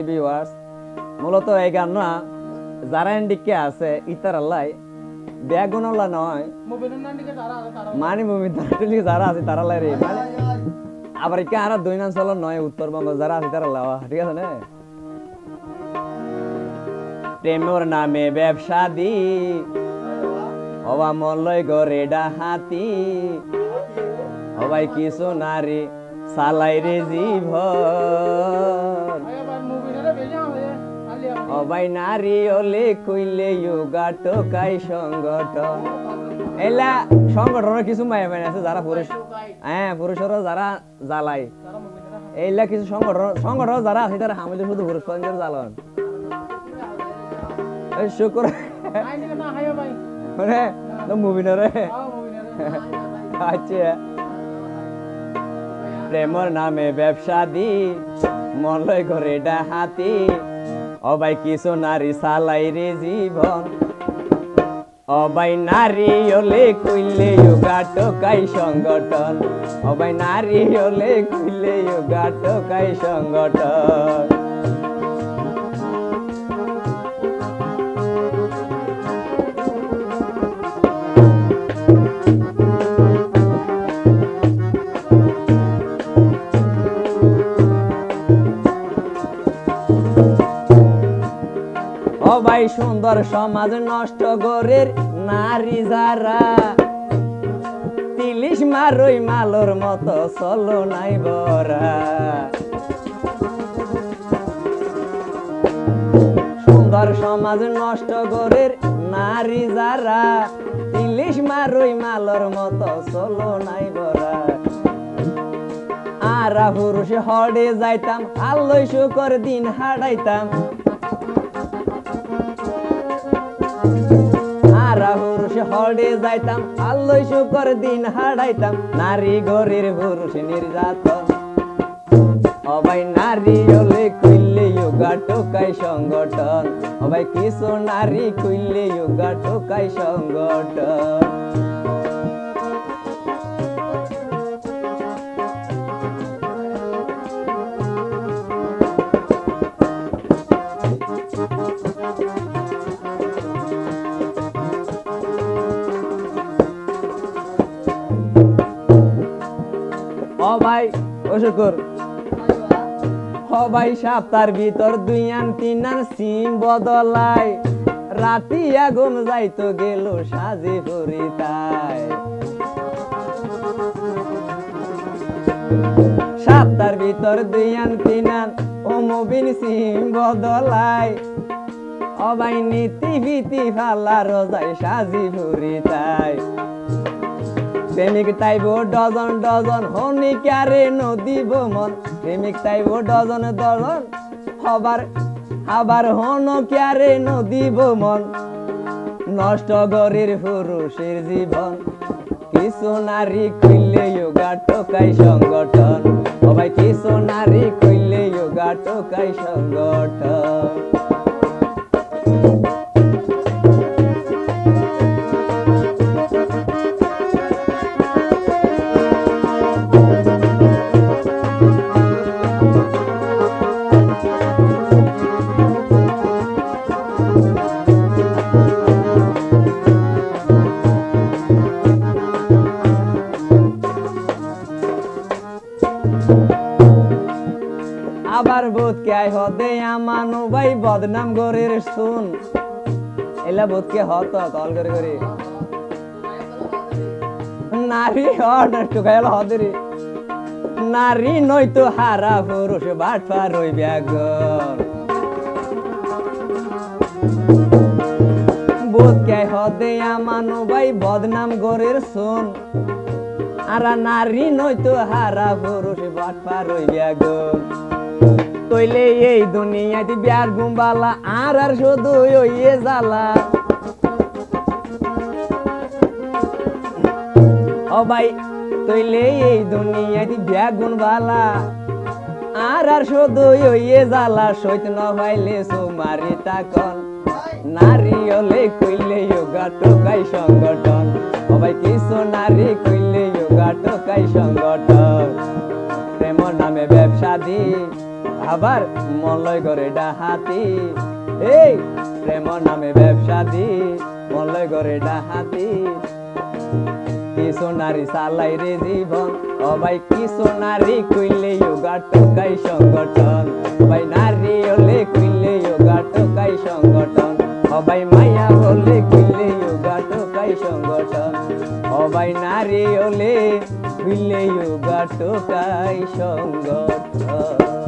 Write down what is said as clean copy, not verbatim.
Viewers মূলত এই গান না যারা এন্ডিকে আছে ইতার আল্লাহ বেগুনলা নয় মানে মুভি তারলি যারা আছে তারা লাই রে মানে আবার কি আর দুই নাম চলো নয় উত্তরবঙ্গ যারা আছে তারা লাওয়া ঠিক আছে না প্রেমর নামে ব্যবসা দি হওয়া মলয় গরে ডাহাতি হবাই কিছু নারী সালাই রে জীবন অবাই নারী ওলে কইলে ইয়োগা টোকাই সংগঠন এলা সংগঠনের কিছু মায়া মায়া আছে যারা পুরুষ পুরুষরা যারা জ্বালাই এইলা কিছু সংগঠন যারা আছে তারা হামিলে শুধু পুরুষ পঞ্চের জ্বালন শুক্র মানে মুভি না রে আচ্ছা প্রেমর নামে ব্যবসা দি মলয় করে ডাহাতি অবাই কিছু নারী সালাই রে জীবন অবাই নারী হলে কইলে ইয়োগা টোকাই সংগঠন অবাই নারী হলে কইলে ইয়োগা টোকাই সংগঠন সবাই সুন্দর সমাজ নষ্ট গরের নারী যারা তিলিশ মারই মালর মতো চলো নাই বরা সুন্দর সমাজ নষ্ট গরের নারী যারা তিলিশ মারই মালর মতো চলো নাই বরা আরা পুরুষে হড়ে যাইতাম আল্লই শুকর দিন হারাইতাম হড়ে যাইতাম আল্লই শুকর দিন হারাইতাম নারী গরের পুরুষ নির্যাতন অবাই নারী হলে কইলে ইয়োগা টোকাই সংগঠন অবাই কিছু নারী কইলে ইয়োগা টোকাই সংগঠন ভাই ও শুকুর ভাই সপ্তাহের ভিতর দুই আন তিন আন সিম বদলাই রাতি আগুন যাইতো গেল সাজে পরিতাই সপ্তাহের ভিতর দুই আন তিন আন ও মোবিন সিম বদলাই অবাই নীতি ভীতি ফালা রোজাই সাজি পরিতাই প্রেমিক তাইব ডজন ডজন হনি ক্যারে নদী বমন প্রেমিক তাইব ডজন ডজন হবার আবার হন ক্যারে নদী বমন নষ্ট গরের পুরুষের জীবন কিছু নারী কইলে ইয়োগা টোকাই সংগঠন সবাই কিছু নারী কইলে ইয়োগা টোকাই সংগঠন আবার বোধ কে হদে আমানু ভাই বদনাম গরের শুন এলা বোধ কে হত কল করে করে নারী হট টুকাইল হদরি নারী নয়তো হারা পুরুষ বাটপা রই ব্যাগর বোধ কে হদে আমানু ভাই বদনাম গরের শুন আর নারী নয়তো হারা পুরুষ বাটপা রই ব্যাগর তইলে এই দুনিয়াতে বিয়ার গুম্বালা আর আর শুধু ওইয়ে জ্বালা ও ভাই তইলে এই দুনিয়াতে বিয়া গুনবালা আর আর শুধু ওইয়ে জ্বালা সইত ন পাইলে সুমারি তাকন নারী হলে কইলে ইয়োগা টোকাই সংগঠন ও ভাই কিছু নারী কইলে ইয়োগা টোকাই সংগঠন প্রেমর নামে ব্যবসা দি আবার মলয় করে ডাহাতি, এই প্রেম নামে ব্যবসা দি মলয় করে ডাহাতি। কিছু নারী চালাই রে জীবন, ও ভাই কিছু নারী কইলে ইয়োগা টোকাই সংগঠন, ভাই নারী হলে কইলে ইয়োগা টোকাই সংগঠন, ও ভাই মাইয়া হলে কইলে ইয়োগা টোকাই সংগঠন, ও ভাই নারী হলে কইলে ইয়োগা টোকাই সংগঠন।